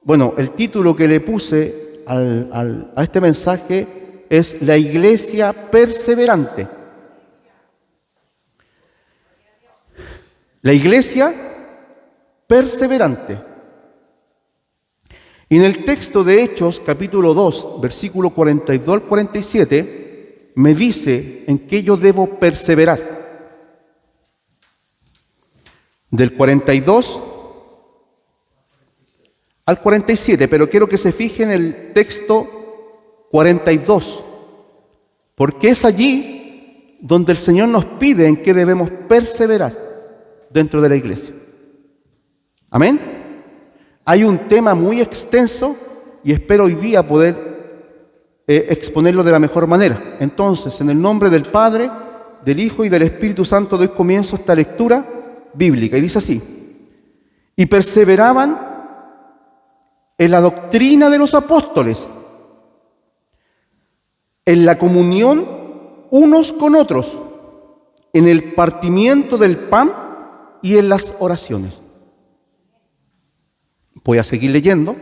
Bueno, el título que le puse a este mensaje es La Iglesia Perseverante. La Iglesia Perseverante. Y en el texto de Hechos, capítulo 2, versículo 42 al 47, me dice en qué yo debo perseverar. Del 42 al 47, pero quiero que se fije en el texto 42, porque es allí donde el Señor nos pide en qué debemos perseverar dentro de la iglesia. Amén. Hay un tema muy extenso y espero hoy día poder exponerlo de la mejor manera. Entonces, en el nombre del Padre, del Hijo y del Espíritu Santo doy comienzo a esta lectura bíblica. Y dice así: y perseveraban en la doctrina de los apóstoles, en la comunión unos con otros, en el partimiento del pan y en las oraciones. Voy a seguir leyendo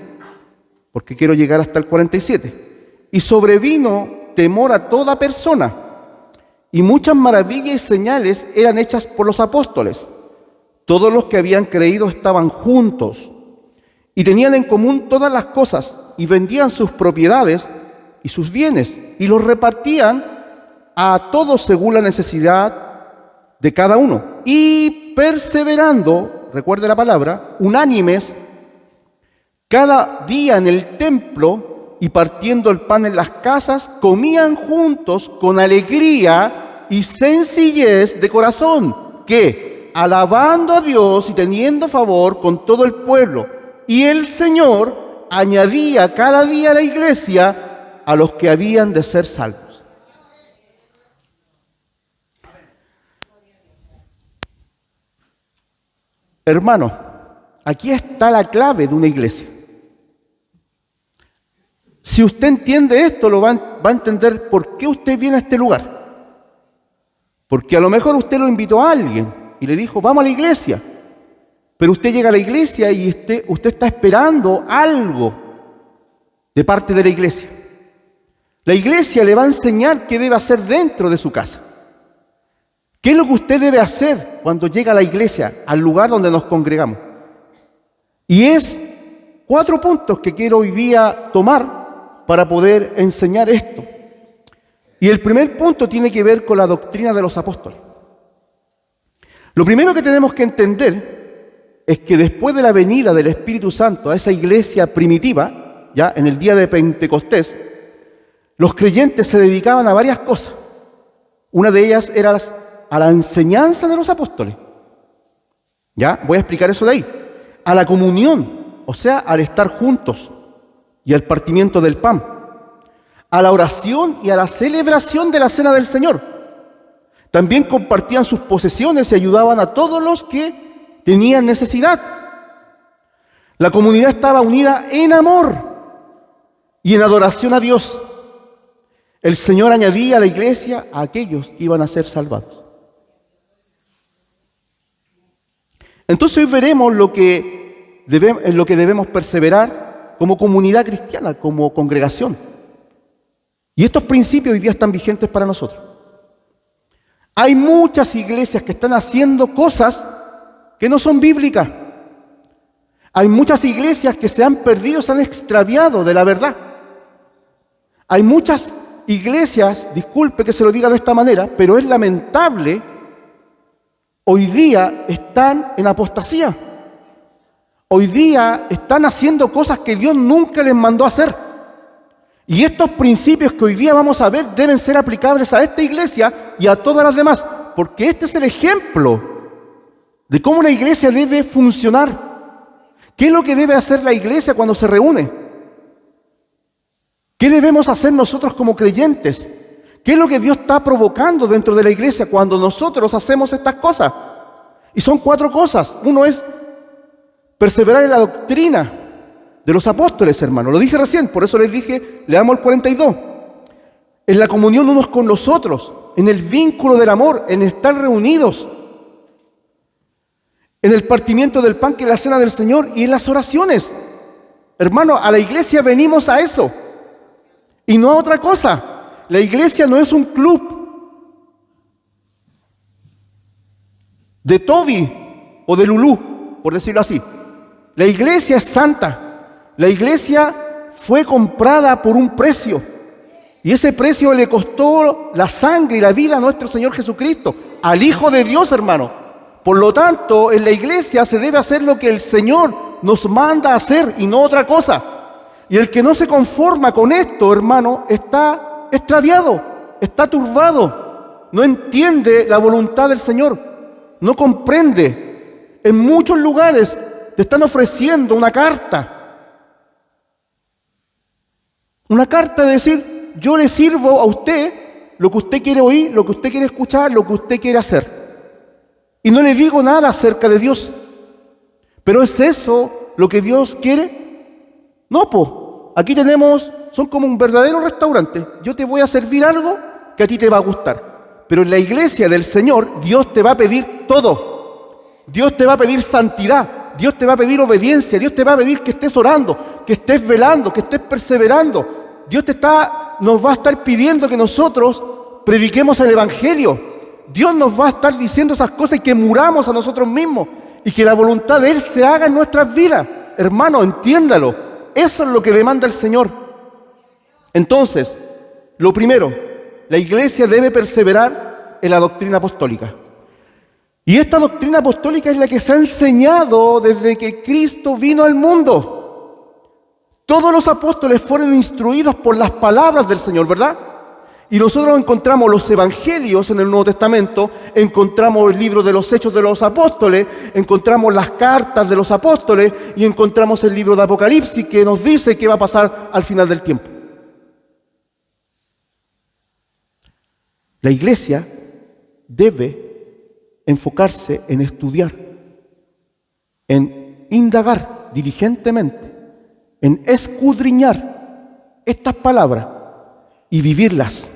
porque quiero llegar hasta el 47. Y sobrevino temor a toda persona, y muchas maravillas y señales eran hechas por los apóstoles. Todos los que habían creído estaban juntos y tenían en común todas las cosas, y vendían sus propiedades y sus bienes, y los repartían a todos según la necesidad de cada uno. Y perseverando, recuerde la palabra, unánimes, cada día en el templo y partiendo el pan en las casas, comían juntos con alegría y sencillez de corazón, que alabando a Dios y teniendo favor con todo el pueblo. Y el Señor añadía cada día a la iglesia a los que habían de ser salvos. Hermano, aquí está la clave de una iglesia. Si usted entiende esto, va a entender por qué usted viene a este lugar. Porque a lo mejor usted lo invitó a alguien y le dijo, vamos a la iglesia. Pero usted llega a la iglesia y usted está esperando algo de parte de la iglesia. La iglesia le va a enseñar qué debe hacer dentro de su casa. ¿Qué es lo que usted debe hacer cuando llega a la iglesia, al lugar donde nos congregamos? Y es 4 puntos que quiero hoy día tomar para poder enseñar esto. Y el primer punto tiene que ver con la doctrina de los apóstoles. Lo primero que tenemos que entender es que después de la venida del Espíritu Santo a esa iglesia primitiva, ya en el día de Pentecostés, los creyentes se dedicaban a varias cosas. Una de ellas era a la enseñanza de los apóstoles. Ya, voy a explicar eso de ahí. A la comunión, o sea, al estar juntos y al partimiento del pan. A la oración y a la celebración de la cena del Señor. También compartían sus posesiones y ayudaban a todos los que tenían necesidad. La comunidad estaba unida en amor y en adoración a Dios. El Señor añadía a la iglesia a aquellos que iban a ser salvados. Entonces hoy veremos en lo que debemos perseverar como comunidad cristiana, como congregación. Y estos principios hoy día están vigentes para nosotros. Hay muchas iglesias que están haciendo cosas que no son bíblicas. Hay muchas iglesias que se han perdido, se han extraviado de la verdad. Hay muchas iglesias, disculpe que se lo diga de esta manera, pero es lamentable, hoy día están en apostasía. Hoy día están haciendo cosas que Dios nunca les mandó a hacer. Y estos principios que hoy día vamos a ver deben ser aplicables a esta iglesia y a todas las demás, porque este es el ejemplo de cómo una iglesia debe funcionar. ¿Qué es lo que debe hacer la iglesia cuando se reúne? ¿Qué debemos hacer nosotros como creyentes? ¿Qué es lo que Dios está provocando dentro de la iglesia cuando nosotros hacemos estas cosas? Y son 4 cosas. Uno es perseverar en la doctrina de los apóstoles, hermano. Lo dije recién, por eso les dije, leamos el 42. En la comunión unos con los otros, en el vínculo del amor, en estar reunidos, en el partimiento del pan, que es la cena del Señor, y en las oraciones. Hermano, a la iglesia venimos a eso y no a otra cosa. La iglesia no es un club de Toby o de Lulú, por decirlo así. La iglesia es santa. La iglesia fue comprada por un precio. Y ese precio le costó la sangre y la vida a nuestro Señor Jesucristo, al Hijo de Dios, hermano. Por lo tanto, en la iglesia se debe hacer lo que el Señor nos manda a hacer y no otra cosa. Y el que no se conforma con esto, hermano, está extraviado, está turbado, no entiende la voluntad del Señor, no comprende. En muchos lugares te están ofreciendo una carta de decir: yo le sirvo a usted lo que usted quiere oír, lo que usted quiere escuchar, lo que usted quiere hacer. Y no le digo nada acerca de Dios. ¿Pero es eso lo que Dios quiere? No, pues. Aquí son como un verdadero restaurante. Yo te voy a servir algo que a ti te va a gustar. Pero en la iglesia del Señor, Dios te va a pedir todo. Dios te va a pedir santidad. Dios te va a pedir obediencia. Dios te va a pedir que estés orando, que estés velando, que estés perseverando. Dios nos va a estar pidiendo que nosotros prediquemos el Evangelio. Dios nos va a estar diciendo esas cosas y que muramos a nosotros mismos y que la voluntad de Él se haga en nuestras vidas. Hermano, entiéndalo. Eso es lo que demanda el Señor. Entonces, lo primero, la iglesia debe perseverar en la doctrina apostólica. Y esta doctrina apostólica es la que se ha enseñado desde que Cristo vino al mundo. Todos los apóstoles fueron instruidos por las palabras del Señor, ¿verdad? Y nosotros encontramos los evangelios en el Nuevo Testamento, encontramos el libro de los Hechos de los Apóstoles, encontramos las cartas de los apóstoles y encontramos el libro de Apocalipsis que nos dice qué va a pasar al final del tiempo. La iglesia debe enfocarse en estudiar, en indagar diligentemente, en escudriñar estas palabras y vivirlas.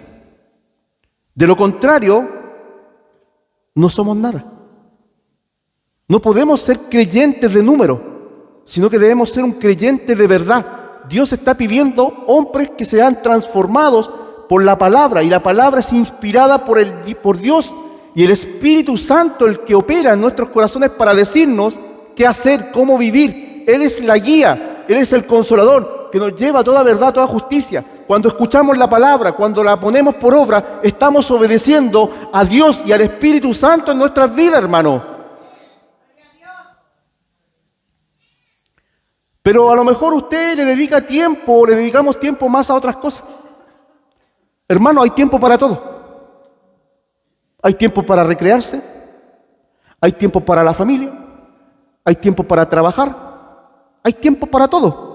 De lo contrario, no somos nada. No podemos ser creyentes de número, sino que debemos ser un creyente de verdad. Dios está pidiendo hombres que sean transformados por la palabra, y la palabra es inspirada por Dios y el Espíritu Santo, el que opera en nuestros corazones para decirnos qué hacer, cómo vivir. Él es la guía, Él es el consolador que nos lleva a toda verdad, a toda justicia. Cuando escuchamos la palabra, cuando la ponemos por obra, estamos obedeciendo a Dios y al Espíritu Santo en nuestras vidas, hermano. Pero a lo mejor usted le dedica tiempo, le dedicamos tiempo más a otras cosas. Hermano, hay tiempo para todo. Hay tiempo para recrearse, hay tiempo para la familia, hay tiempo para trabajar, hay tiempo para todo.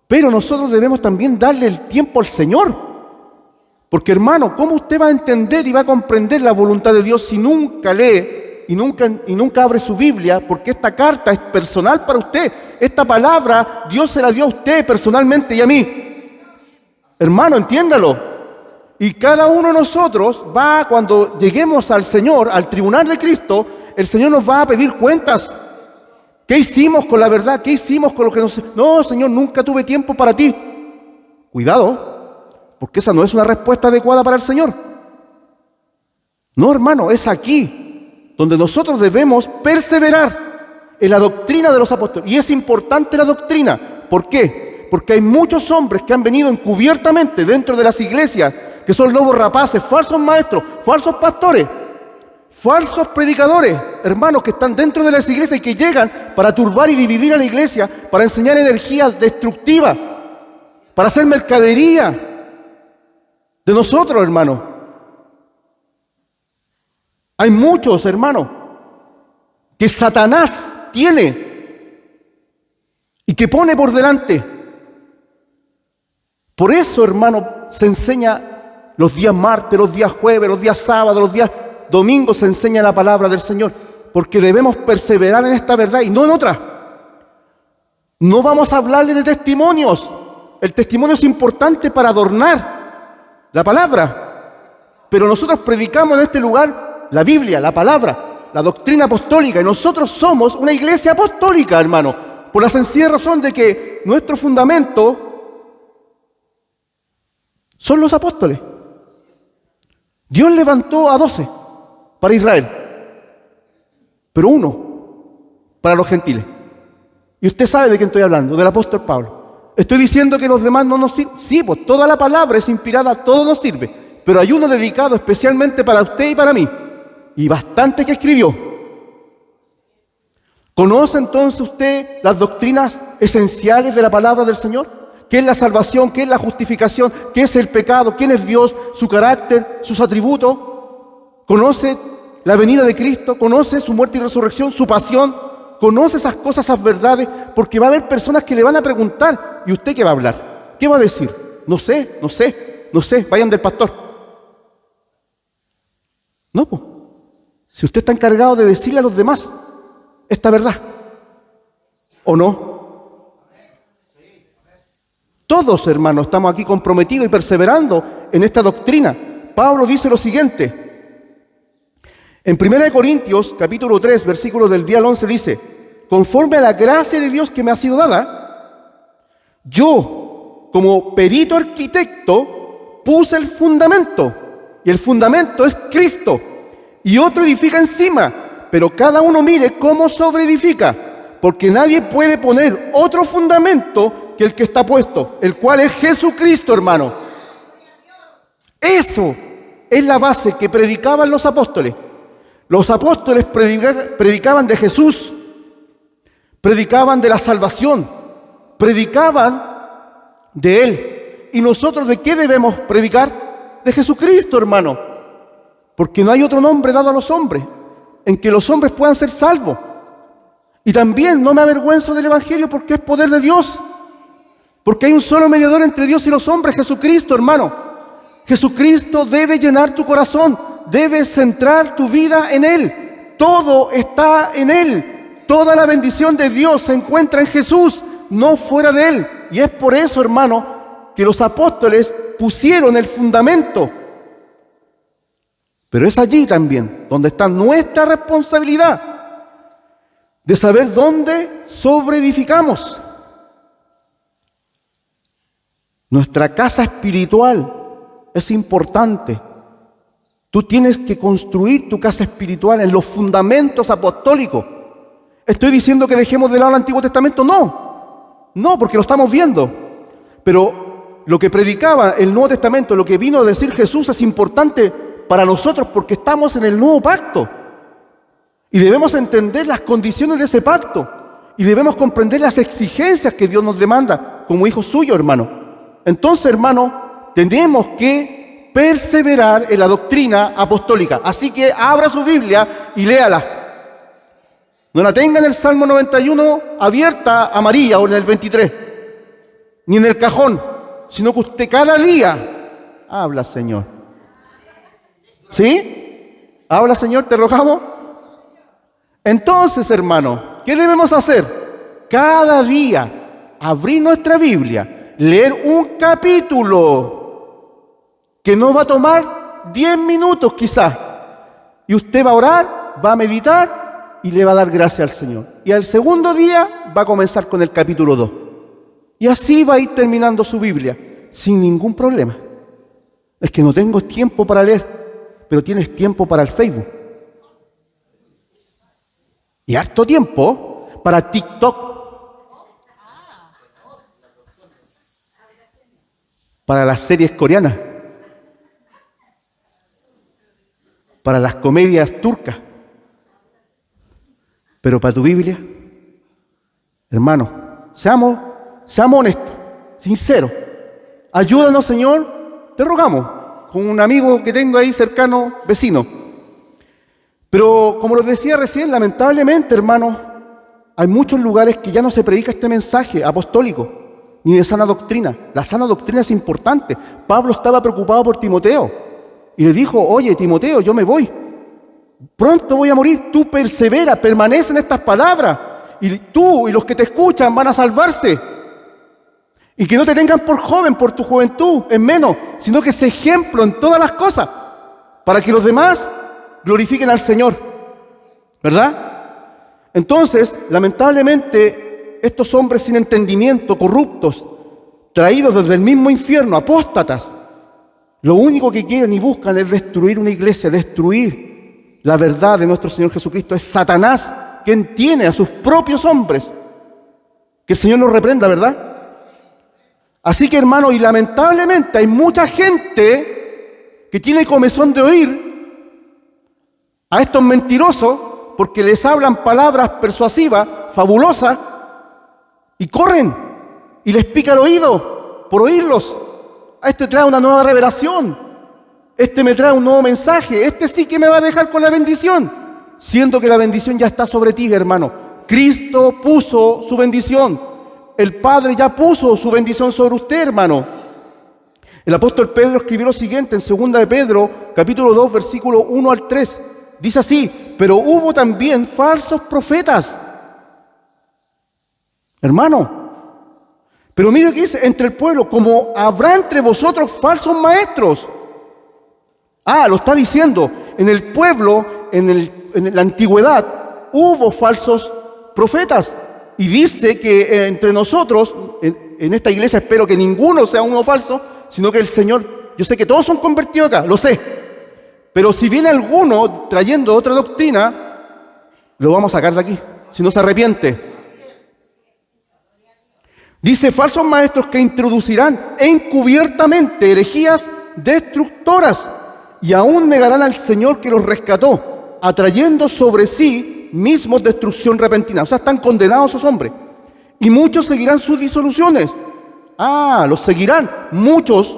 Pero nosotros debemos también darle el tiempo al Señor. Porque, hermano, ¿cómo usted va a entender y va a comprender la voluntad de Dios si nunca lee y nunca abre su Biblia? Porque esta carta es personal para usted. Esta palabra Dios se la dio a usted personalmente y a mí. Hermano, entiéndalo. Y cada uno de nosotros cuando lleguemos al Señor, al tribunal de Cristo, el Señor nos va a pedir cuentas. ¿Qué hicimos con la verdad? ¿Qué hicimos con lo que nos... No, Señor, nunca tuve tiempo para ti. Cuidado, porque esa no es una respuesta adecuada para el Señor. No, hermano, es aquí donde nosotros debemos perseverar en la doctrina de los apóstoles. Y es importante la doctrina. ¿Por qué? Porque hay muchos hombres que han venido encubiertamente dentro de las iglesias, que son lobos rapaces, falsos maestros, falsos pastores, falsos predicadores, hermanos, que están dentro de las iglesias y que llegan para turbar y dividir a la iglesia, para enseñar energía destructiva, para hacer mercadería de nosotros, hermanos. Hay muchos, hermanos, que Satanás tiene y que pone por delante. Por eso, hermano, se enseña los días martes, los días jueves, los días sábados, los días domingos se enseña la palabra del Señor, porque debemos perseverar en esta verdad y no en otra. No vamos a hablarle de testimonios. El testimonio es importante para adornar la palabra, pero nosotros predicamos en este lugar la Biblia, la palabra, la doctrina apostólica, y nosotros somos una iglesia apostólica, hermano. Por la sencilla razón de que nuestro fundamento son los apóstoles. Dios levantó a 12 para Israel, pero uno para los gentiles. Y usted sabe de quién estoy hablando, del apóstol Pablo. Estoy diciendo que los demás no nos sirven. Sí, pues toda la palabra es inspirada, todo nos sirve. Pero hay uno dedicado especialmente para usted y para mí. Y bastante que escribió. ¿Conoce entonces usted las doctrinas esenciales de la palabra del Señor? ¿Qué es la salvación? ¿Qué es la justificación? ¿Qué es el pecado? ¿Quién es Dios? ¿Su carácter? ¿Sus atributos? ¿Conoce la venida de Cristo? ¿Conoce su muerte y resurrección? ¿Su pasión? ¿Conoce esas cosas, esas verdades? Porque va a haber personas que le van a preguntar. ¿Y usted qué va a hablar? ¿Qué va a decir? No sé. Vayan del pastor. No, pues. Si usted está encargado de decirle a los demás esta verdad, ¿o no? Todos, hermanos, estamos aquí comprometidos y perseverando en esta doctrina. Pablo dice lo siguiente. En 1 Corintios, capítulo 3, versículos del día al 11, dice: conforme a la gracia de Dios que me ha sido dada, yo, como perito arquitecto, puse el fundamento. Y el fundamento es Cristo. Y otro edifica encima. Pero cada uno mire cómo sobreedifica, porque nadie puede poner otro fundamento que el que está puesto, el cual es Jesucristo, hermano. Eso es la base que predicaban los apóstoles. Los apóstoles predicaban de Jesús, predicaban de la salvación, predicaban de Él. ¿Y nosotros de qué debemos predicar? De Jesucristo, hermano, porque no hay otro nombre dado a los hombres en que los hombres puedan ser salvos. Y también no me avergüenzo del Evangelio porque es poder de Dios. Porque hay un solo mediador entre Dios y los hombres, Jesucristo, hermano. Jesucristo debe llenar tu corazón, debes centrar tu vida en Él. Todo está en Él. Toda la bendición de Dios se encuentra en Jesús, no fuera de Él. Y es por eso, hermano, que los apóstoles pusieron el fundamento. Pero es allí también donde está nuestra responsabilidad de saber dónde sobreedificamos. Nuestra casa espiritual es importante. Tú tienes que construir tu casa espiritual en los fundamentos apostólicos. ¿Estoy diciendo que dejemos de lado el Antiguo Testamento? No, porque lo estamos viendo. Pero lo que predicaba el Nuevo Testamento, lo que vino a decir Jesús es importante para nosotros porque estamos en el nuevo pacto y debemos entender las condiciones de ese pacto y debemos comprender las exigencias que Dios nos demanda como hijos suyos, hermano. Entonces, hermano, tenemos que perseverar en la doctrina apostólica. Así que abra su Biblia y léala. No la tenga en el Salmo 91 abierta, amarilla, o en el 23, ni en el cajón, sino que usted cada día habla, Señor. ¿Sí? Habla, Señor, te rogamos. Entonces, hermano, ¿qué debemos hacer? Cada día abrir nuestra Biblia, leer un capítulo que no va a tomar 10 minutos quizás. Y usted va a orar, va a meditar y le va a dar gracias al Señor. Y al segundo día va a comenzar con el capítulo 2. Y así va a ir terminando su Biblia sin ningún problema. Es que no tengo tiempo para leer. Pero tienes tiempo para el Facebook. Y harto tiempo para TikTok. Para las series coreanas. Para las comedias turcas. Pero para tu Biblia, hermano, seamos honestos, sinceros. Ayúdanos, Señor, te rogamos. Con un amigo que tengo ahí cercano, vecino. Pero como les decía recién, lamentablemente, hermano, hay muchos lugares que ya no se predica este mensaje apostólico, ni de sana doctrina. La sana doctrina es importante. Pablo estaba preocupado por Timoteo y le dijo: oye, Timoteo, yo me voy. Pronto voy a morir. Tú persevera, permanece en estas palabras. Y tú y los que te escuchan van a salvarse. Y que no te tengan por joven, por tu juventud, en menos, sino que sea ejemplo en todas las cosas, para que los demás glorifiquen al Señor, ¿verdad? Entonces, lamentablemente, estos hombres sin entendimiento, corruptos, traídos desde el mismo infierno, apóstatas, lo único que quieren y buscan es destruir una iglesia, destruir la verdad de nuestro Señor Jesucristo. Es Satanás quien tiene a sus propios hombres. Que el Señor nos reprenda, ¿verdad? Así que, hermano, y lamentablemente hay mucha gente que tiene comezón de oír a estos mentirosos porque les hablan palabras persuasivas, fabulosas, y corren y les pica el oído por oírlos. A este trae una nueva revelación, este me trae un nuevo mensaje, este sí que me va a dejar con la bendición, siendo que la bendición ya está sobre ti, hermano. Cristo puso su bendición, el Padre ya puso su bendición sobre usted, hermano. El apóstol Pedro escribió lo siguiente en 2 de Pedro, capítulo 2, versículo 1 al 3. Dice así: pero hubo también falsos profetas. Hermano, pero mire que dice, entre el pueblo, como habrá entre vosotros falsos maestros. Lo está diciendo, en el pueblo, en la antigüedad, hubo falsos profetas. Y dice que entre nosotros, en esta iglesia, espero que ninguno sea uno falso, sino que el Señor, yo sé que todos son convertidos acá, lo sé. Pero si viene alguno trayendo otra doctrina, lo vamos a sacar de aquí, si no se arrepiente. Dice, falsos maestros que introducirán encubiertamente herejías destructoras y aún negarán al Señor que los rescató, atrayendo sobre sí mismos destrucción repentina. O sea, están condenados esos hombres. Y muchos seguirán sus disoluciones. Los seguirán muchos,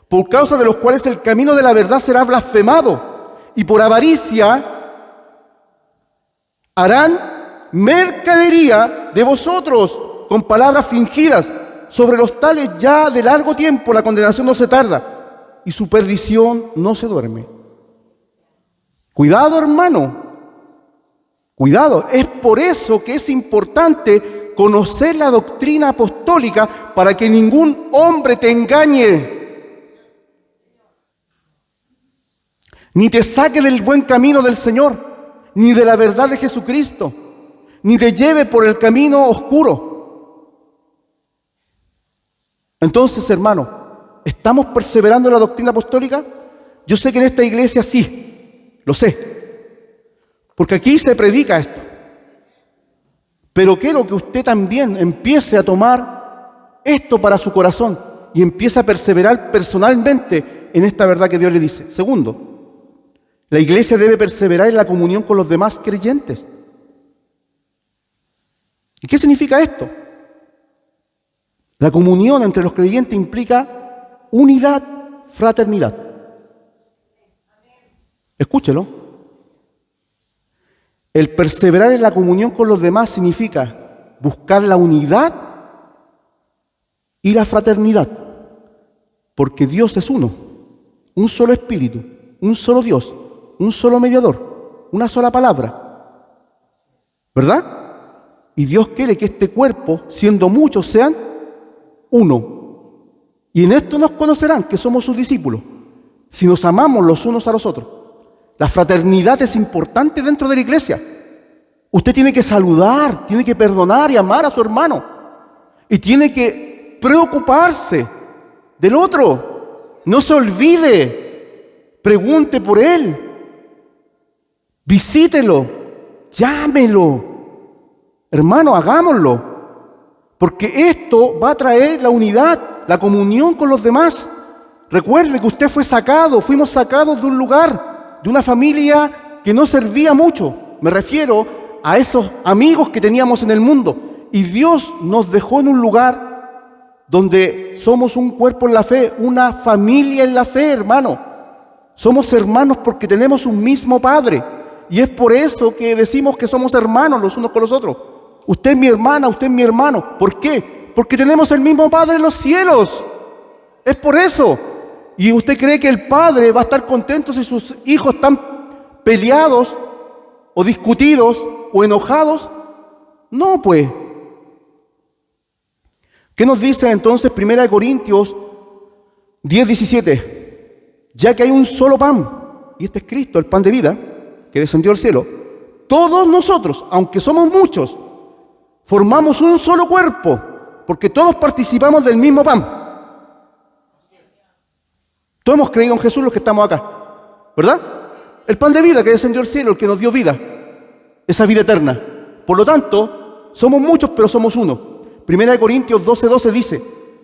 por causa de los cuales el camino de la verdad será blasfemado. Y por avaricia harán mercadería de vosotros, con palabras fingidas. Sobre los tales ya de largo tiempo la condenación no se tarda y su perdición no se duerme. Cuidado, hermano, cuidado. Es por eso que es importante conocer la doctrina apostólica para que ningún hombre te engañe, ni te saque del buen camino del Señor, ni de la verdad de Jesucristo, ni te lleve por el camino oscuro. Entonces, hermano, ¿estamos perseverando en la doctrina apostólica? Yo sé que en esta iglesia sí, lo sé, porque aquí se predica esto. Pero quiero que usted también empiece a tomar esto para su corazón y empiece a perseverar personalmente en esta verdad que Dios le dice. Segundo, la iglesia debe perseverar en la comunión con los demás creyentes. ¿Y qué significa esto? La comunión entre los creyentes implica unidad, fraternidad. Escúchelo. El perseverar en la comunión con los demás significa buscar la unidad y la fraternidad. Porque Dios es uno, un solo espíritu, un solo Dios, un solo mediador, una sola palabra. ¿Verdad? Y Dios quiere que este cuerpo, siendo muchos, sean uno. Y en esto nos conocerán que somos sus discípulos, si nos amamos los unos a los otros. La fraternidad es importante dentro de la iglesia. Usted tiene que saludar, tiene que perdonar y amar a su hermano. Y tiene que preocuparse del otro. No se olvide. Pregunte por él. Visítelo. Llámelo. Hermano, hagámoslo. Porque esto va a traer la unidad, la comunión con los demás. Recuerde que usted fue sacado, fuimos sacados de un lugar, de una familia que no servía mucho. Me refiero a esos amigos que teníamos en el mundo. Y Dios nos dejó en un lugar donde somos un cuerpo en la fe, una familia en la fe, hermano. Somos hermanos porque tenemos un mismo Padre. Y es por eso que decimos que somos hermanos los unos con los otros. Usted es mi hermana, usted es mi hermano. ¿Por qué? Porque tenemos el mismo Padre en los cielos. Es por eso. ¿Y usted cree que el Padre va a estar contento si sus hijos están peleados o discutidos o enojados? No, pues. ¿Qué nos dice entonces 1 Corintios 10:17? Ya que hay un solo pan, y este es Cristo, el pan de vida, que descendió al cielo, todos nosotros, aunque somos muchos, Formamos un solo cuerpo, porque todos participamos del mismo pan. Todos hemos creído en Jesús los que estamos acá, ¿verdad? El pan de vida que descendió del cielo, el que nos dio vida, esa vida eterna. Por lo tanto, somos muchos, pero somos uno. 1 Corintios 12:12 dice,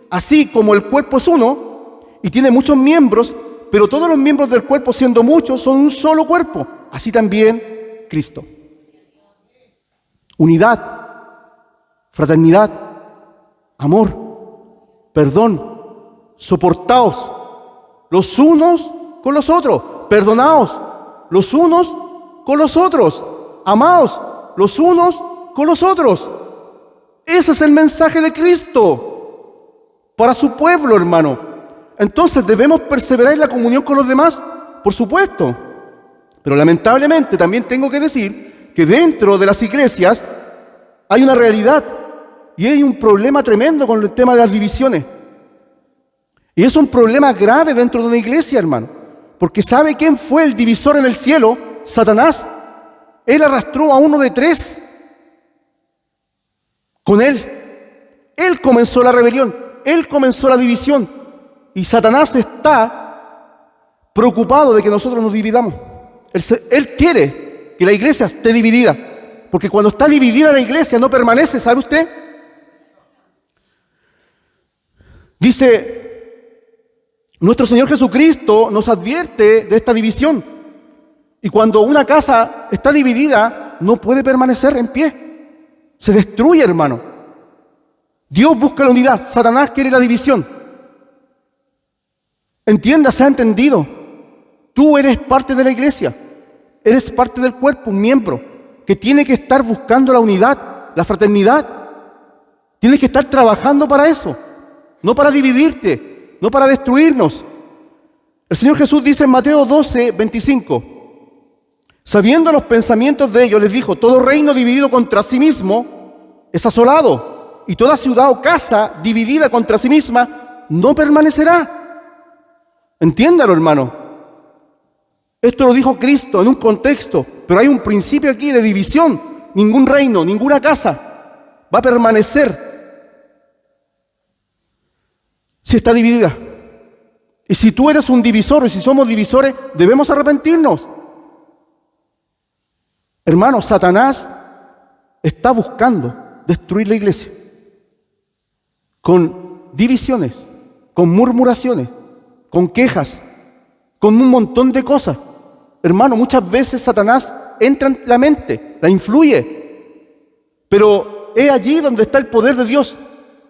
así como el cuerpo es uno y tiene muchos miembros, pero todos los miembros del cuerpo, siendo muchos, son un solo cuerpo. Así también Cristo. Unidad, fraternidad, amor, perdón, soportaos los unos con los otros, perdonaos los unos con los otros, amaos los unos con los otros. Ese es el mensaje de Cristo para su pueblo, hermano. Entonces, ¿debemos perseverar en la comunión con los demás? Por supuesto. Pero lamentablemente también tengo que decir que dentro de las iglesias hay una realidad y hay un problema tremendo con el tema de las divisiones. Y es un problema grave dentro de una iglesia, hermano. Porque ¿sabe quién fue el divisor en el cielo? Satanás. Él arrastró a uno de tres con él. Él comenzó la rebelión. Él comenzó la división. Y Satanás está preocupado de que nosotros nos dividamos. Él quiere que la iglesia esté dividida. Porque cuando está dividida la iglesia no permanece, ¿sabe usted? Dice, nuestro Señor Jesucristo nos advierte de esta división. Y cuando una casa está dividida, no puede permanecer en pie. Se destruye, hermano. Dios busca la unidad, Satanás quiere la división. Entienda, se ha entendido. Tú eres parte de la iglesia. Eres parte del cuerpo, un miembro que tiene que estar buscando la unidad, la fraternidad. Tienes que estar trabajando para eso, no para dividirte, no para destruirnos. El Señor Jesús dice en Mateo 12:25, sabiendo los pensamientos de ellos, les dijo, todo reino dividido contra sí mismo es asolado, y toda ciudad o casa dividida contra sí misma no permanecerá. Entiéndalo, hermano. Esto lo dijo Cristo en un contexto, pero hay un principio aquí de división. Ningún reino, ninguna casa va a permanecer si está dividida. Y si tú eres un divisor, y si somos divisores, debemos arrepentirnos. Hermano, Satanás está buscando destruir la iglesia con divisiones, con murmuraciones, con quejas, con un montón de cosas. Hermano, muchas veces Satanás entra en la mente, la influye, pero es allí donde está el poder de Dios,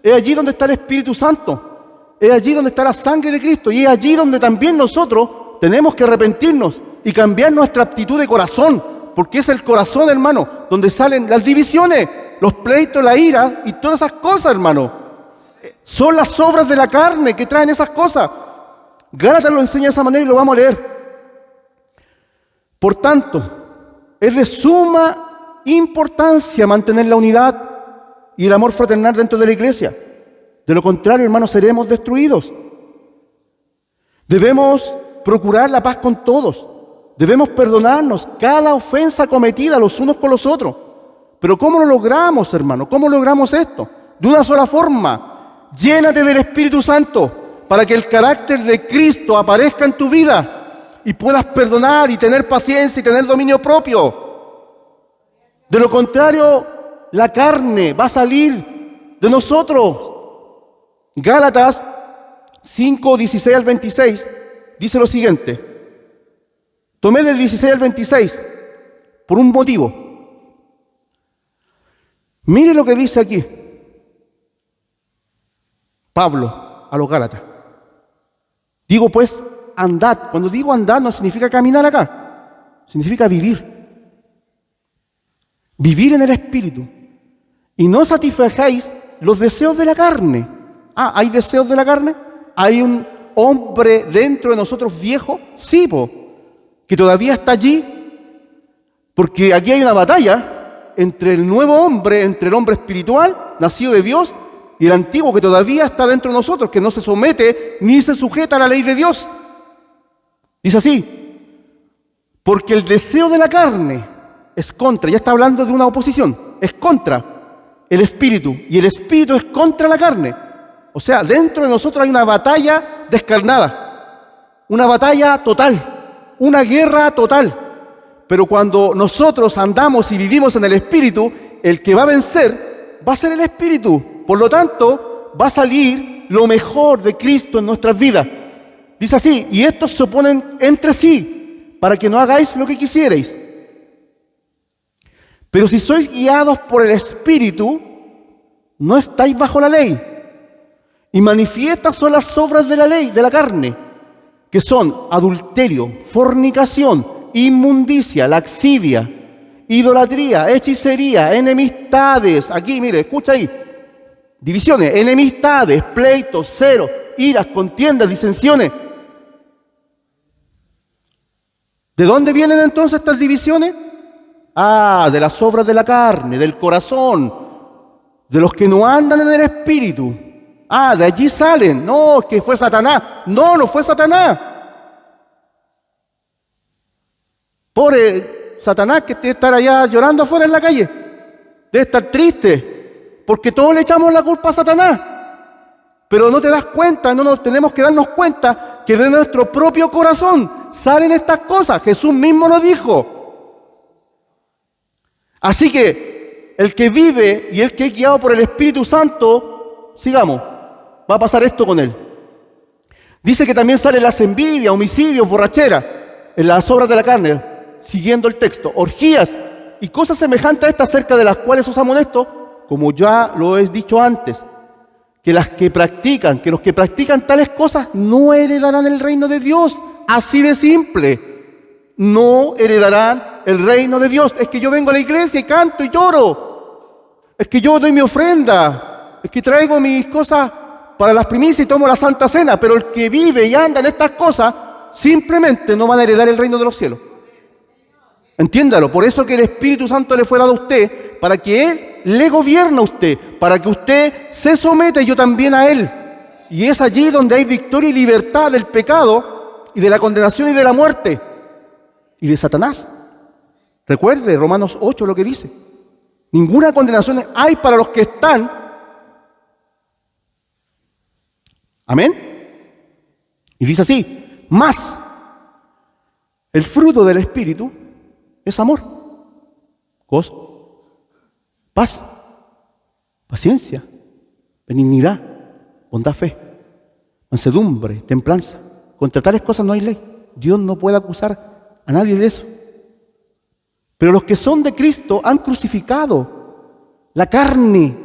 es allí donde está el Espíritu Santo, es allí donde está la sangre de Cristo, y es allí donde también nosotros tenemos que arrepentirnos y cambiar nuestra actitud de corazón, porque es el corazón, hermano, donde salen las divisiones, los pleitos, la ira y todas esas cosas, hermano. Son las obras de la carne que traen esas cosas. Gálatas lo enseña de esa manera y lo vamos a leer. Por tanto, es de suma importancia mantener la unidad y el amor fraternal dentro de la iglesia. De lo contrario, hermanos, seremos destruidos. Debemos procurar la paz con todos. Debemos perdonarnos cada ofensa cometida los unos con los otros. Pero ¿cómo lo logramos, hermano? ¿Cómo logramos esto? De una sola forma. Llénate del Espíritu Santo para que el carácter de Cristo aparezca en tu vida y puedas perdonar y tener paciencia y tener dominio propio. De lo contrario, la carne va a salir de nosotros. Gálatas 5:16 al 26 dice lo siguiente. Tomé del 16 al 26 por un motivo. Mire lo que dice aquí Pablo a los Gálatas. Digo pues, andad. Cuando digo andad no significa caminar acá, significa vivir. Vivir en el Espíritu. Y no satisfajáis los deseos de la carne. Ah, ¿hay deseos de la carne? ¿Hay un hombre dentro de nosotros viejo? Sí, que todavía está allí. Porque aquí hay una batalla entre el nuevo hombre, entre el hombre espiritual, nacido de Dios, y el antiguo que todavía está dentro de nosotros, que no se somete ni se sujeta a la ley de Dios. Dice así, porque el deseo de la carne es contra, ya está hablando de una oposición, es contra el espíritu, y el espíritu es contra la carne. O sea, dentro de nosotros hay una batalla descarnada, una batalla total, una guerra total. Pero cuando nosotros andamos y vivimos en el espíritu, el que va a vencer va a ser el espíritu. Por lo tanto, va a salir lo mejor de Cristo en nuestras vidas. Dice así: y estos se oponen entre sí, para que no hagáis lo que quisierais. Pero si sois guiados por el Espíritu, no estáis bajo la ley. Y manifiestas son las obras de la ley, de la carne, que son adulterio, fornicación, inmundicia, laxivia, idolatría, hechicería, enemistades. Aquí, mire, escucha ahí. Divisiones, enemistades, pleitos, celos, iras, contiendas, disensiones. ¿De dónde vienen entonces estas divisiones? De las obras de la carne, del corazón, de los que no andan en el espíritu. De allí salen. No, que fue Satanás. No, no fue Satanás. Pobre Satanás que debe estar allá llorando afuera en la calle. Debe estar triste, porque todos le echamos la culpa a Satanás. Pero no te das cuenta, tenemos que darnos cuenta que de nuestro propio corazón salen estas cosas. Jesús mismo lo dijo. Así que el que vive y el que es guiado por el Espíritu Santo, sigamos, va a pasar esto con él. Dice que también salen las envidias, homicidios, borracheras, en las obras de la carne, siguiendo el texto, orgías y cosas semejantes a estas, acerca de las cuales os amonesto, como ya lo he dicho antes, que los que practican tales cosas no heredarán el reino de Dios. Así de simple. No heredarán el reino de Dios. Es que yo vengo a la iglesia y canto y lloro. Es que yo doy mi ofrenda. Es que traigo mis cosas para las primicias y tomo la Santa Cena. Pero el que vive y anda en estas cosas, simplemente no van a heredar el reino de los cielos. Entiéndalo. Por eso que el Espíritu Santo le fue dado a usted, para que Él le gobierne a usted, para que usted se someta y yo también a Él. Y es allí donde hay victoria y libertad del pecado y de la condenación y de la muerte y de Satanás. Recuerde Romanos 8 lo que dice. Ninguna condenación hay para los que están. Amén. Y dice así: más el fruto del Espíritu es amor, gozo, paz, paciencia, benignidad, bondad, fe, mansedumbre, templanza. Contra tales cosas no hay ley. Dios no puede acusar a nadie de eso. Pero los que son de Cristo han crucificado la carne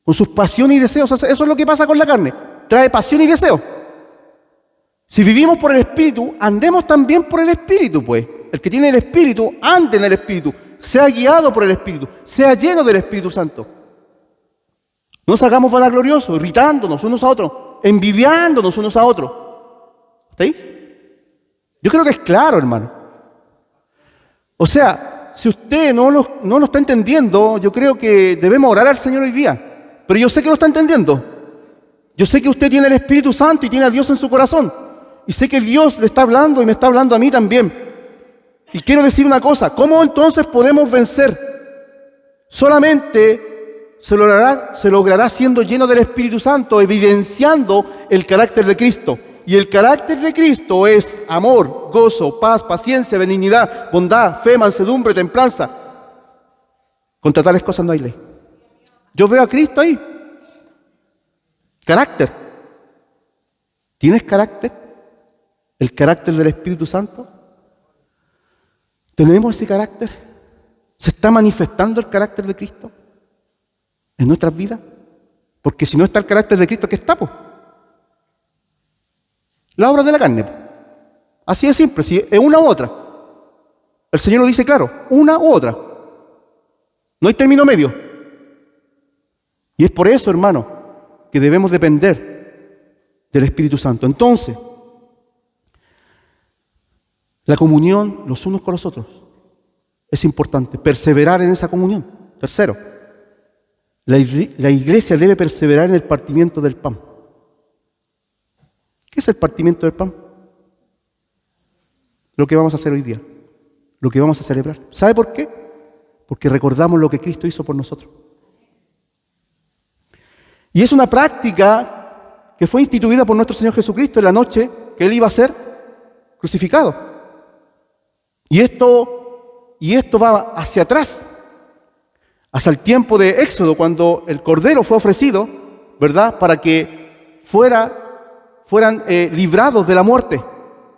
con sus pasiones y deseos. Eso es lo que pasa con la carne. Trae pasión y deseo. Si vivimos por el Espíritu, andemos también por el Espíritu, pues. El que tiene el Espíritu, ande en el Espíritu. Sea guiado por el Espíritu. Sea lleno del Espíritu Santo. No nos hagamos vanagloriosos, irritándonos unos a otros, envidiándonos unos a otros. ¿Está ahí? Yo creo que es claro, hermano. O sea, si usted no lo está entendiendo, yo creo que debemos orar al Señor hoy día. Pero yo sé que lo está entendiendo. Yo sé que usted tiene el Espíritu Santo y tiene a Dios en su corazón. Y sé que Dios le está hablando y me está hablando a mí también. Y quiero decir una cosa: ¿cómo entonces podemos vencer? Solamente se logrará siendo lleno del Espíritu Santo, evidenciando el carácter de Cristo. Y el carácter de Cristo es amor, gozo, paz, paciencia, benignidad, bondad, fe, mansedumbre, templanza. Contra tales cosas no hay ley. Yo veo a Cristo ahí. Carácter. ¿Tienes carácter? ¿El carácter del Espíritu Santo? ¿Tenemos ese carácter? ¿Se está manifestando el carácter de Cristo en nuestras vidas? Porque si no está el carácter de Cristo, ¿qué está, po? La obra de la carne. Así de simple, si es una u otra. El Señor lo dice claro, una u otra. No hay término medio. Y es por eso, hermano, que debemos depender del Espíritu Santo. Entonces, la comunión los unos con los otros es importante. Perseverar en esa comunión. Tercero, la iglesia debe perseverar en el partimiento del pan. ¿Qué es el partimiento del pan? Lo que vamos a hacer hoy día, lo que vamos a celebrar. ¿Sabe por qué? Porque recordamos lo que Cristo hizo por nosotros. Y es una práctica que fue instituida por nuestro Señor Jesucristo en la noche que Él iba a ser crucificado. Y esto va hacia atrás, hasta el tiempo de Éxodo, cuando el Cordero fue ofrecido, ¿verdad?, para que fueran librados de la muerte,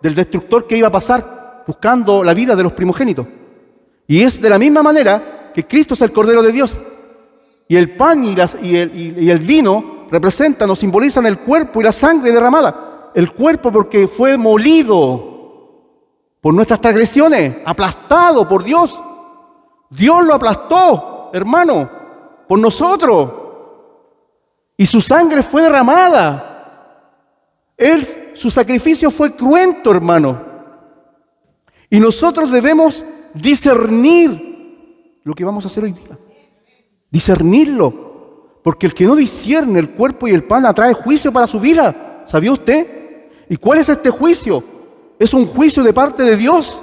del destructor que iba a pasar buscando la vida de los primogénitos. Y es de la misma manera que Cristo es el Cordero de Dios. Y el pan y el vino representan o simbolizan el cuerpo y la sangre derramada. El cuerpo porque fue molido por nuestras transgresiones, aplastado por Dios. Dios lo aplastó, hermano, por nosotros. Y su sangre fue derramada. Su sacrificio fue cruento, hermano. Y nosotros debemos discernir lo que vamos a hacer hoy día. Discernirlo. Porque el que no discierne el cuerpo y el pan atrae juicio para su vida. ¿Sabía usted? ¿Y cuál es este juicio? Es un juicio de parte de Dios.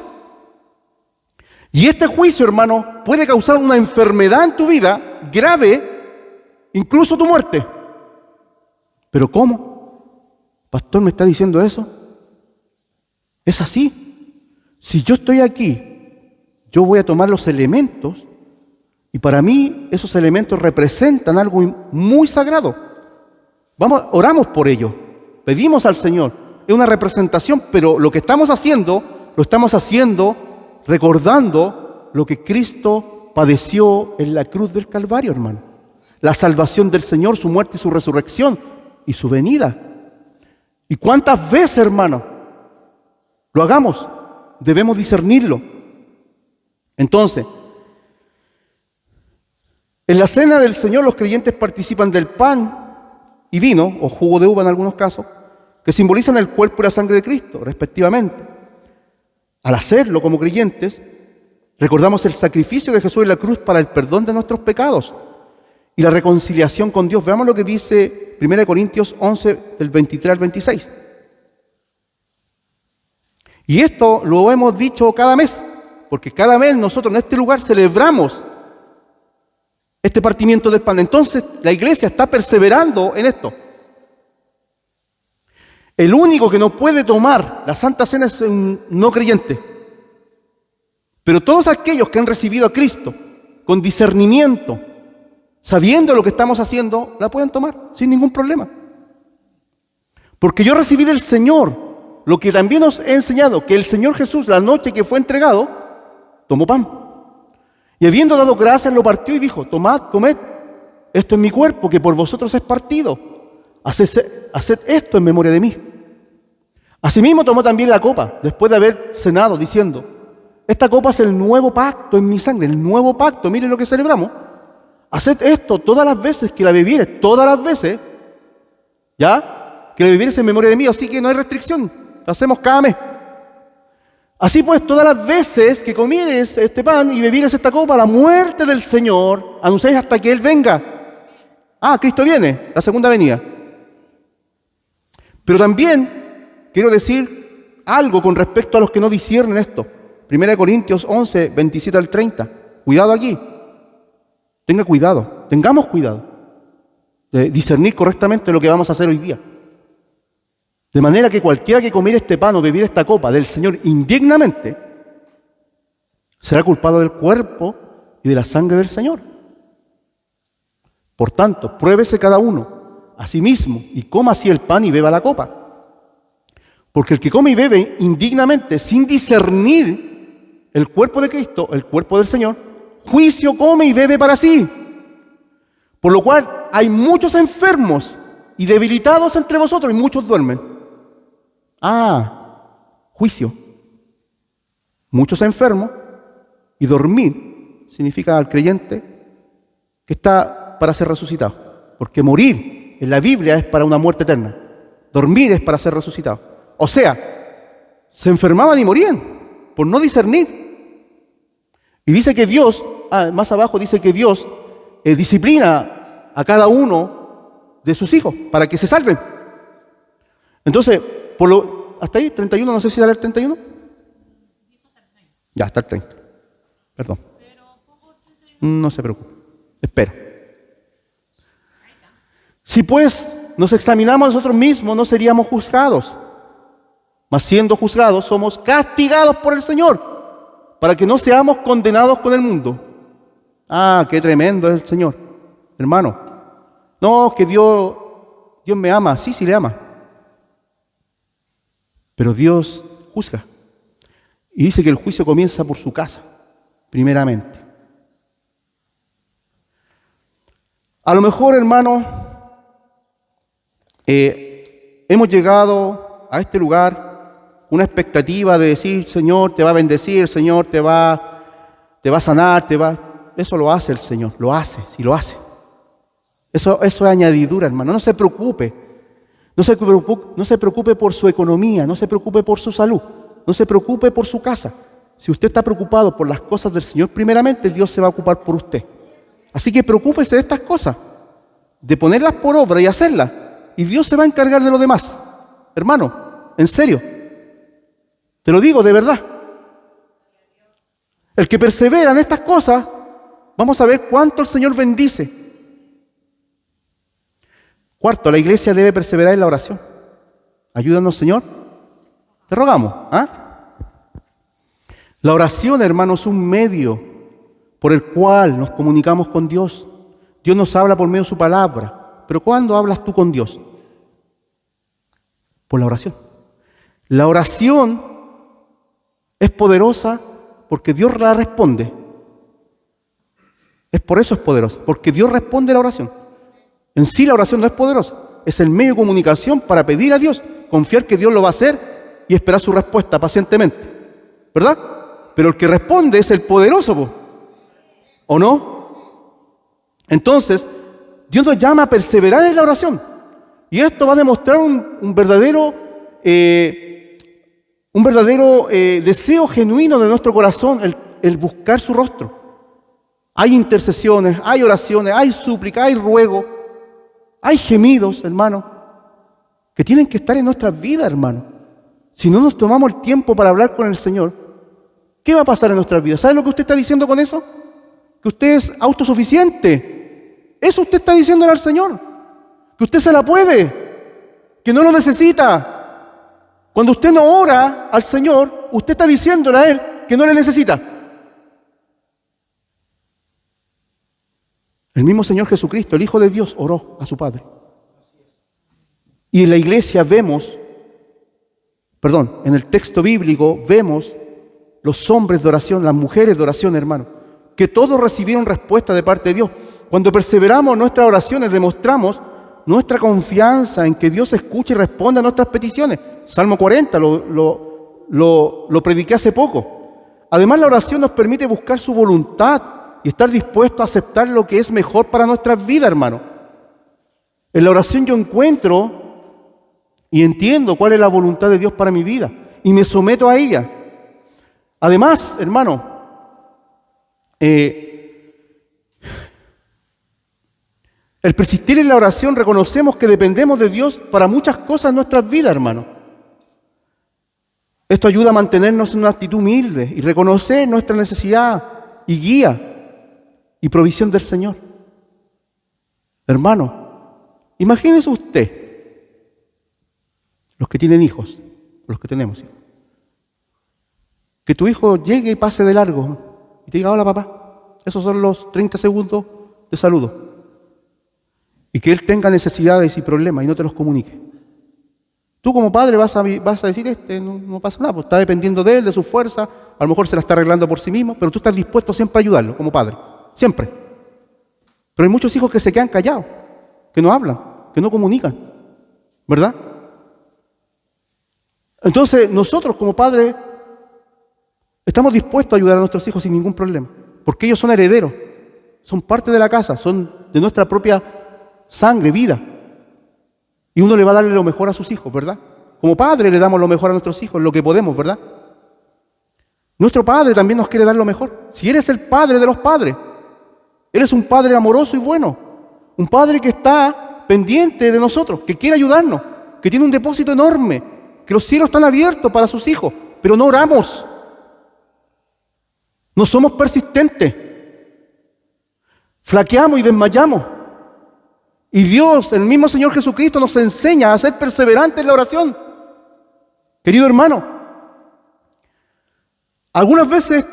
Y este juicio, hermano, puede causar una enfermedad en tu vida grave, incluso tu muerte. ¿Pero cómo? ¿Pastor me está diciendo eso? Es así. Si yo estoy aquí, yo voy a tomar los elementos y para mí esos elementos representan algo muy sagrado. Oramos por ello, pedimos al Señor. Es una representación, pero lo que estamos haciendo, lo estamos haciendo recordando lo que Cristo padeció en la cruz del Calvario, hermano. La salvación del Señor, su muerte y su resurrección y su venida. ¿Y cuántas veces, hermano, lo hagamos? Debemos discernirlo. Entonces, en la cena del Señor los creyentes participan del pan y vino, o jugo de uva en algunos casos, que simbolizan el cuerpo y la sangre de Cristo, respectivamente. Al hacerlo como creyentes, recordamos el sacrificio de Jesús en la cruz para el perdón de nuestros pecados y la reconciliación con Dios. Veamos lo que dice 1 Corintios 11, del 23 al 26. Y esto lo hemos dicho cada mes, porque cada mes nosotros en este lugar celebramos este partimiento del pan. Entonces la iglesia está perseverando en esto. El único que no puede tomar la Santa Cena es un no creyente. Pero todos aquellos que han recibido a Cristo con discernimiento, sabiendo lo que estamos haciendo, la pueden tomar sin ningún problema. Porque yo recibí del Señor lo que también os he enseñado, que el Señor Jesús, la noche que fue entregado, tomó pan. Y habiendo dado gracias, lo partió y dijo: tomad, comed, esto es mi cuerpo, que por vosotros es partido. Haced esto en memoria de mí. Asimismo tomó también la copa, después de haber cenado, diciendo: esta copa es el nuevo pacto en mi sangre, el nuevo pacto, miren lo que celebramos. Haced esto todas las veces que la bebieres, todas las veces, ¿ya? Que la bebieres en memoria de mí, así que no hay restricción, lo hacemos cada mes. Así pues, todas las veces que comieres este pan y bebieres esta copa, la muerte del Señor, anunciáis hasta que Él venga. Cristo viene, la segunda venida. Pero también quiero decir algo con respecto a los que no disciernen esto. 1 Corintios 11, 27 al 30. Cuidado aquí. Tenga cuidado, tengamos cuidado de discernir correctamente lo que vamos a hacer hoy día. De manera que cualquiera que comiera este pan o bebiera esta copa del Señor indignamente, será culpado del cuerpo y de la sangre del Señor. Por tanto, pruébese cada uno a sí mismo y coma así el pan y beba la copa. Porque el que come y bebe indignamente, sin discernir el cuerpo de Cristo, el cuerpo del Señor, juicio come y bebe para sí. Por lo cual hay muchos enfermos y debilitados entre vosotros y muchos duermen. Juicio. Muchos enfermos y dormir significa al creyente que está para ser resucitado. Porque morir en la Biblia es para una muerte eterna. Dormir es para ser resucitado. O sea, se enfermaban y morían por no discernir. Y dice que Dios, más abajo dice que Dios disciplina a cada uno de sus hijos para que se salven. Entonces, hasta ahí, 31, no sé si era el 31. Ya, está el 30. Perdón. No se preocupe. Espero. Si pues nos examinamos a nosotros mismos, no seríamos juzgados. Mas siendo juzgados, somos castigados por el Señor, para que no seamos condenados con el mundo. Ah, qué tremendo es el Señor, hermano. No, que Dios me ama. Sí, sí le ama. Pero Dios juzga. Y dice que el juicio comienza por su casa, primeramente. A lo mejor, hermano, hemos llegado a este lugar una expectativa de decir, Señor te va a bendecir, Señor te va a sanar, Eso lo hace el Señor, lo hace, sí lo hace. Eso es añadidura, hermano. No se preocupe. No se preocupe por su economía, no se preocupe por su salud, no se preocupe por su casa. Si usted está preocupado por las cosas del Señor, primeramente Dios se va a ocupar por usted. Así que preocúpese de estas cosas, de ponerlas por obra y hacerlas, y Dios se va a encargar de lo demás. Hermano, en serio, te lo digo de verdad. El que persevera en estas cosas, vamos a ver cuánto el Señor bendice. Cuarto, la iglesia debe perseverar en la oración. Ayúdanos, Señor. Te rogamos. La oración, hermano, es un medio por el cual nos comunicamos con Dios. Dios nos habla por medio de su palabra. Pero ¿cuándo hablas tú con Dios? Por la oración. La oración es poderosa porque Dios la responde. Por eso es poderosa, porque Dios responde a la oración. En sí la oración no es poderosa, es el medio de comunicación para pedir a Dios, confiar que Dios lo va a hacer y esperar su respuesta pacientemente, ¿verdad? Pero el que responde es el poderoso, ¿o no? Entonces, Dios nos llama a perseverar en la oración, y esto va a demostrar un verdadero deseo genuino de nuestro corazón, el buscar su rostro. Hay intercesiones, hay oraciones, hay súplica, hay ruego, hay gemidos, hermano, que tienen que estar en nuestras vidas, hermano. Si no nos tomamos el tiempo para hablar con el Señor, ¿qué va a pasar en nuestras vidas? ¿Sabe lo que usted está diciendo con eso? Que usted es autosuficiente. Eso usted está diciéndole al Señor. Que usted se la puede, que no lo necesita. Cuando usted no ora al Señor, usted está diciéndole a Él que no le necesita. El mismo Señor Jesucristo, el Hijo de Dios, oró a su Padre. Y en la iglesia en el texto bíblico vemos los hombres de oración, las mujeres de oración, hermano, que todos recibieron respuesta de parte de Dios. Cuando perseveramos en nuestras oraciones, demostramos nuestra confianza en que Dios escuche y responda a nuestras peticiones. Salmo 40, lo prediqué hace poco. Además, la oración nos permite buscar su voluntad y estar dispuesto a aceptar lo que es mejor para nuestras vidas, hermano. En la oración yo encuentro y entiendo cuál es la voluntad de Dios para mi vida y me someto a ella. Además, hermano, el persistir en la oración reconocemos que dependemos de Dios para muchas cosas en nuestras vidas, hermano. Esto ayuda a mantenernos en una actitud humilde y reconocer nuestra necesidad y guía y provisión del Señor. Hermano, imagínese usted, los que tienen hijos, los que tenemos hijos, que tu hijo llegue y pase de largo y te diga, hola papá, esos son los 30 segundos de saludo, y que él tenga necesidades y problemas y no te los comunique. Tú como padre vas a decir, no pasa nada, pues está dependiendo de él, de su fuerza, a lo mejor se la está arreglando por sí mismo, pero tú estás dispuesto siempre a ayudarlo como padre. Siempre. Pero hay muchos hijos que se quedan callados, que no hablan, que no comunican, ¿verdad? Entonces, nosotros como padres estamos dispuestos a ayudar a nuestros hijos sin ningún problema, porque ellos son herederos, son parte de la casa, son de nuestra propia sangre, vida. Y uno le va a darle lo mejor a sus hijos, ¿verdad? Como padre le damos lo mejor a nuestros hijos, lo que podemos, ¿verdad? Nuestro Padre también nos quiere dar lo mejor. Si eres el Padre de los padres, eres un Padre amoroso y bueno, un Padre que está pendiente de nosotros, que quiere ayudarnos, que tiene un depósito enorme, que los cielos están abiertos para sus hijos, pero no oramos, no somos persistentes, flaqueamos y desmayamos, Y Dios, el mismo Señor Jesucristo, nos enseña a ser perseverantes en la oración. Querido hermano, algunas veces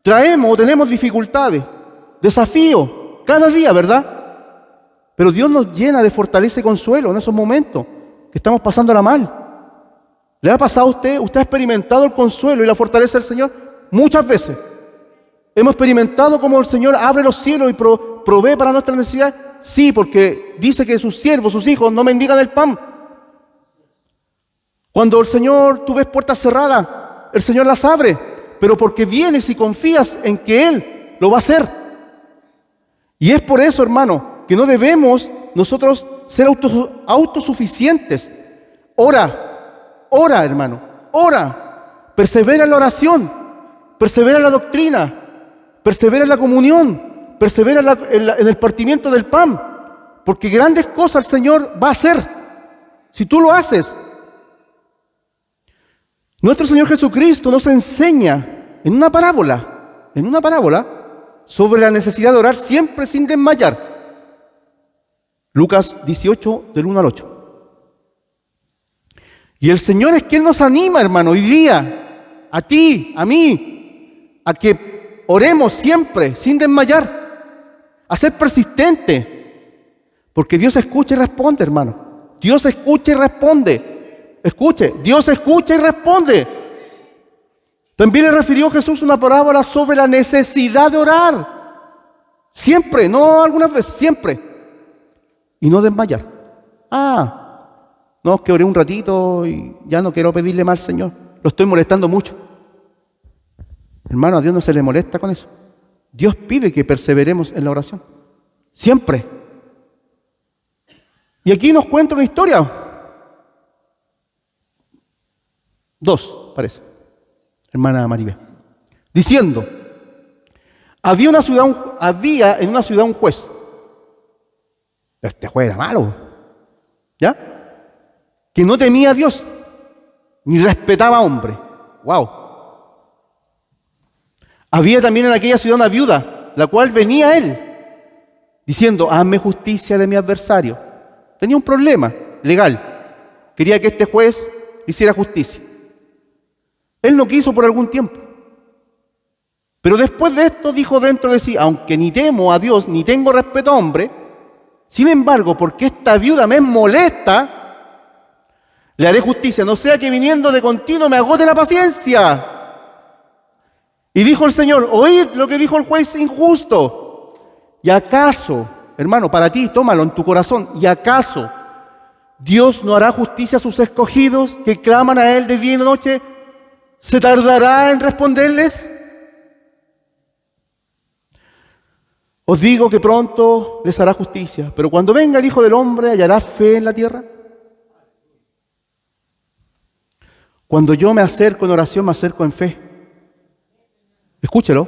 traemos o tenemos dificultades, desafíos, cada día, ¿verdad? Pero Dios nos llena de fortaleza y consuelo en esos momentos que estamos pasándola mal. ¿Le ha pasado a usted? ¿Usted ha experimentado el consuelo y la fortaleza del Señor? Muchas veces. ¿Hemos experimentado cómo el Señor abre los cielos y provee para nuestra necesidad? Sí, porque dice que sus siervos, sus hijos, no mendigan el pan. Cuando el Señor, tú ves puertas cerradas, el Señor las abre, pero porque vienes y confías en que Él lo va a hacer. Y es por eso, hermano, que no debemos nosotros ser autosuficientes. Ora, hermano, ora. Persevera en la oración, persevera en la doctrina, persevera en la comunión, persevera en el partimiento del pan, porque grandes cosas el Señor va a hacer si tú lo haces. Nuestro Señor Jesucristo nos enseña en una parábola, sobre la necesidad de orar siempre sin desmayar. Lucas 18, del 1 al 8. Y el Señor es quien nos anima, hermano, hoy día, a ti, a mí, a que oremos siempre, sin desmayar, a ser persistente, porque Dios escucha y responde, hermano. Dios escucha y responde. Escuche, Dios escucha y responde. También le refirió Jesús una parábola sobre la necesidad de orar. Siempre, no algunas veces, siempre. Y no desmayar. No, es que oré un ratito y ya no quiero pedirle más al Señor. Lo estoy molestando mucho. Hermano, a Dios no se le molesta con eso. Dios pide que perseveremos en la oración. Siempre. Y aquí nos cuenta una historia. 2, parece. Hermana Maribel. Diciendo, había en una ciudad un juez. Este juez era malo. ¿Ya? Que no temía a Dios, ni respetaba a hombre. ¡Wow! Había también en aquella ciudad una viuda, la cual venía a él, diciendo, hazme justicia de mi adversario. Tenía un problema legal. Quería que este juez hiciera justicia. Él no quiso por algún tiempo. Pero después de esto dijo dentro de sí, aunque ni temo a Dios, ni tengo respeto a hombre, sin embargo, porque esta viuda me molesta, le haré justicia, no sea que viniendo de continuo me agote la paciencia. Y dijo el Señor, oíd lo que dijo el juez injusto. ¿Y acaso, hermano, para ti, tómalo en tu corazón, y acaso Dios no hará justicia a sus escogidos que claman a Él de día y de noche? ¿Se tardará en responderles? Os digo que pronto les hará justicia, pero cuando venga el Hijo del Hombre, ¿hallará fe en la tierra? Cuando yo me acerco en oración, me acerco en fe. Escúchelo.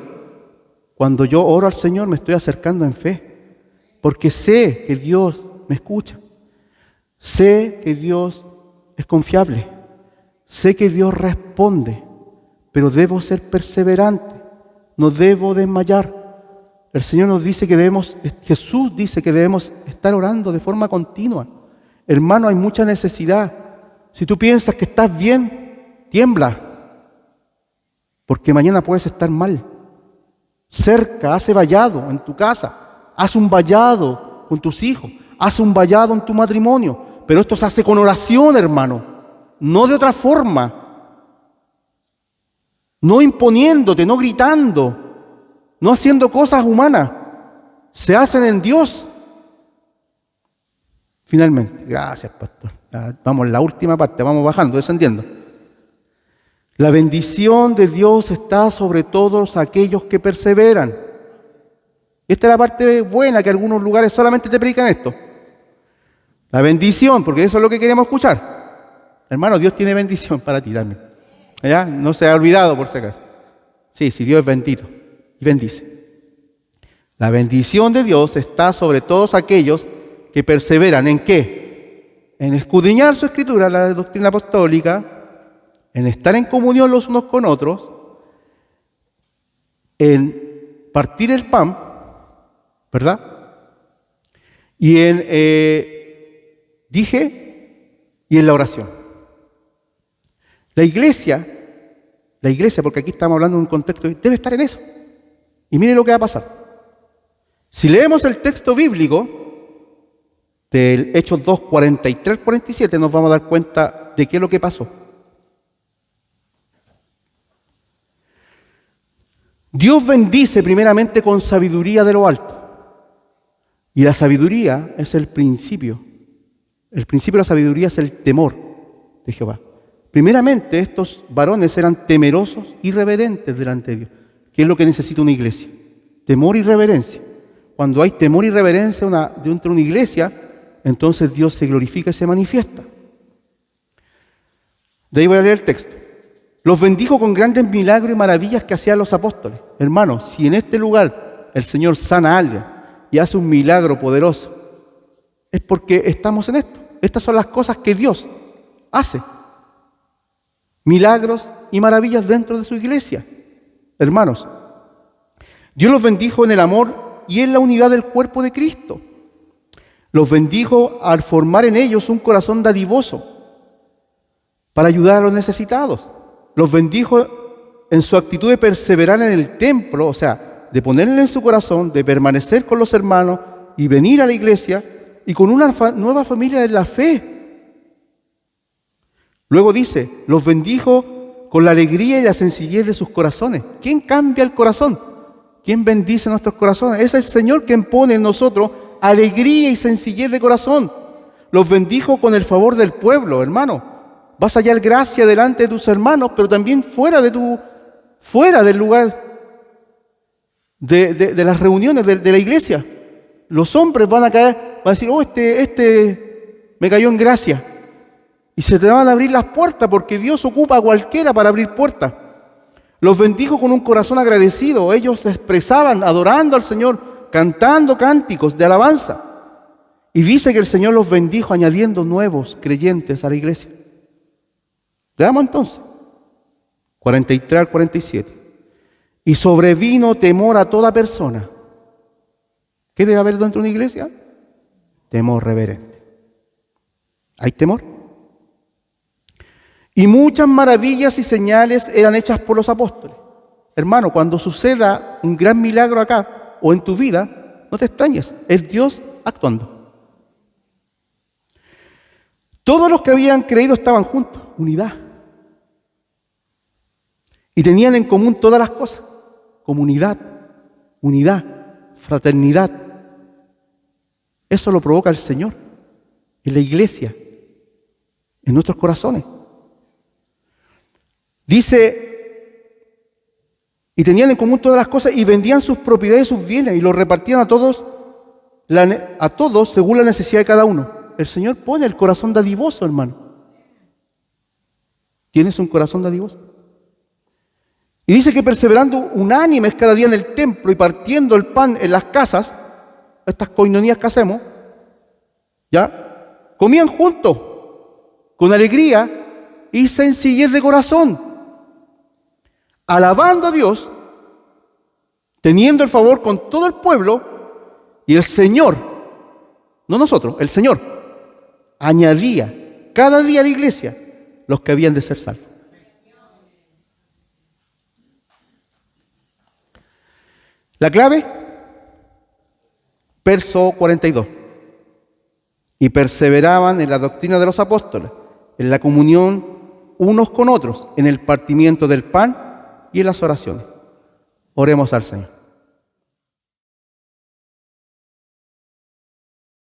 Cuando yo oro al Señor, me estoy acercando en fe, porque sé que Dios me escucha. Sé que Dios es confiable. Sé que Dios responde, pero debo ser perseverante. No debo desmayar. El Señor nos dice que Jesús dice que debemos estar orando de forma continua. Hermano, hay mucha necesidad. Si tú piensas que estás bien, tiembla, porque mañana puedes estar mal. Cerca, haz vallado en tu casa, haz un vallado con tus hijos, haz un vallado en tu matrimonio, pero esto se hace con oración, hermano, no de otra forma, no imponiéndote, no gritando, no haciendo cosas humanas, se hacen en Dios. Finalmente, gracias, pastor. Vamos, la última parte, vamos bajando, descendiendo. La bendición de Dios está sobre todos aquellos que perseveran. Esta es la parte buena, que algunos lugares solamente te predican esto. La bendición, porque eso es lo que queremos escuchar. Hermano, Dios tiene bendición para ti también. ¿Ya? No se ha olvidado por si acaso. Sí, Dios es bendito y bendice. La bendición de Dios está sobre todos aquellos que perseveran. ¿En qué? En escudriñar su escritura, la doctrina apostólica, en estar en comunión los unos con otros, en partir el pan, ¿verdad? y y en la oración. La iglesia, porque aquí estamos hablando de un contexto, debe estar en eso. Y mire lo que va a pasar. Si leemos el texto bíblico del Hechos 2, 43, 47, nos vamos a dar cuenta de qué es lo que pasó. Dios bendice primeramente con sabiduría de lo alto. Y la sabiduría es el principio. El principio de la sabiduría es el temor de Jehová. Primeramente, estos varones eran temerosos y reverentes delante de Dios. ¿Qué es lo que necesita una iglesia? Temor y reverencia. Cuando hay temor y reverencia dentro de una iglesia, entonces Dios se glorifica y se manifiesta. De ahí voy a leer el texto. Los bendijo con grandes milagros y maravillas que hacían los apóstoles. Hermanos, si en este lugar el Señor sana a alguien y hace un milagro poderoso, es porque estamos en esto. Estas son las cosas que Dios hace. Milagros y maravillas dentro de su iglesia. Hermanos, Dios los bendijo en el amor y en la unidad del cuerpo de Cristo. Los bendijo al formar en ellos un corazón dadivoso para ayudar a los necesitados. Los bendijo en su actitud de perseverar en el templo, o sea, de ponerle en su corazón, de permanecer con los hermanos y venir a la iglesia y con una nueva familia de la fe. Luego dice, los bendijo con la alegría y la sencillez de sus corazones. ¿Quién cambia el corazón? ¿Quién bendice nuestros corazones? Es el Señor quien pone en nosotros alegría y sencillez de corazón. Los bendijo con el favor del pueblo, hermano. Vas a hallar gracia delante de tus hermanos, pero también fuera del lugar de las reuniones de la iglesia. Los hombres van a decir, oh, este me cayó en gracia. Y se te van a abrir las puertas porque Dios ocupa a cualquiera para abrir puertas. Los bendijo con un corazón agradecido. Ellos se expresaban adorando al Señor, cantando cánticos de alabanza. Y dice que el Señor los bendijo añadiendo nuevos creyentes a la iglesia. Veamos entonces, 43 al 47. Y sobrevino temor a toda persona. ¿Qué debe haber dentro de una iglesia? Temor reverente. ¿Hay temor? Y muchas maravillas y señales eran hechas por los apóstoles. Hermano, cuando suceda un gran milagro acá o en tu vida, no te extrañes, es Dios actuando. Todos los que habían creído estaban juntos, unidad. Y tenían en común todas las cosas, comunidad, unidad, fraternidad. Eso lo provoca el Señor en la iglesia, en nuestros corazones. Dice, y tenían en común todas las cosas y vendían sus propiedades y sus bienes y los repartían a todos según la necesidad de cada uno. El Señor pone el corazón dadivoso, hermano. ¿Tienes un corazón dadivoso? Y dice que perseverando unánimes cada día en el templo y partiendo el pan en las casas, estas coinonías que hacemos, ¿ya? Comían juntos, con alegría y sencillez de corazón, alabando a Dios, teniendo el favor con todo el pueblo, y el Señor, no nosotros, el Señor, añadía cada día a la iglesia los que habían de ser salvos. La clave, verso 42. Y perseveraban en la doctrina de los apóstoles, en la comunión unos con otros, en el partimiento del pan y en las oraciones. Oremos al Señor.